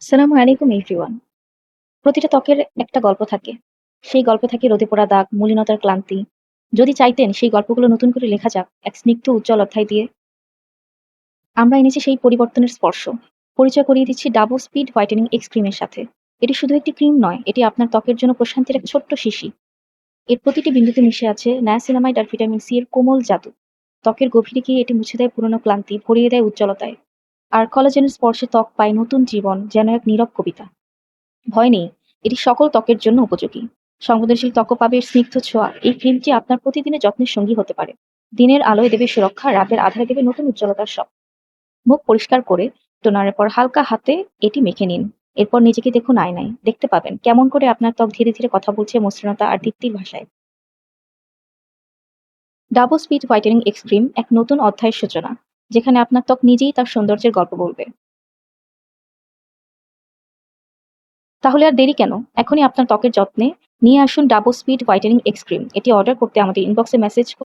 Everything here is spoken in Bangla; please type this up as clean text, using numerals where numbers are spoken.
আসসালামু আলাইকুম এভরিওয়ান। প্রতিটা ত্বকের একটা গল্প থাকে। সেই গল্পে থাকে রোদে পোড়া দাগ, মলিনতার ক্লান্তি। যদি চাইতেন সেই গল্পগুলো নতুন করে লেখা যাক এক স্নিগ্ধ উজ্জ্বল অধ্যায় দিয়ে, আমরা এনেছি সেই পরিবর্তনের স্পর্শ। পরিচয় করিয়ে দিচ্ছি ডাবল স্পিড হোয়াইটেনিং এক্স ক্রিমের সাথে। এটি শুধু একটি ক্রিম নয়, এটি আপনার ত্বকের জন্য প্রশান্তির এক ছোট্ট শিশি। এর প্রতিটি বিন্দুতে মিশে আছে নায়াসিনামাইড আর ভিটামিন সি এর কোমল জাদু। ত্বকের গভীরে গিয়ে এটি মুছে দেয় পুরনো ক্লান্তি, ভরিয়ে দেয় উজ্জ্বলতায়। আর কোলাজেনের স্পর্শে ত্বক পায় নতুন জীবন, যেন এক নীরব কবিতা। ভয় নেই, এটি সকল ত্বকের জন্য উপযোগী। সংবেদনশীল ত্বকও পাবে এর স্নিগ্ধ ছোঁয়া। এই ক্রিমটি আপনার প্রতিদিনের যত্নের সঙ্গী হতে পারে। দিনের আলোয় দেবে সুরক্ষা, রাতের আঁধারে দেবে নতুন উজ্জ্বলতার শখ। মুখ পরিষ্কার করে টোনারের পর হালকা হাতে এটি মেখে নিন। এরপর নিজেকে দেখুন আয়নায়, দেখতে পাবেন কেমন করে আপনার ত্বক ধীরে ধীরে কথা বলছে মসৃণতা আর দীপ্তির ভাষায়। Double speed whitening x cream এক নতুন অধ্যায়ের সূচনা, যেখানে আপনার ত্বক নিজেই তার সৌন্দর্যের গল্প বলবে। তাহলে আর দেরি কেন? এখনই আপনার ত্বকের যত্নে নিয়ে আসুন double speed whitening x cream. এটি অর্ডার করতে আমাদের ইনবক্সে মেসেজ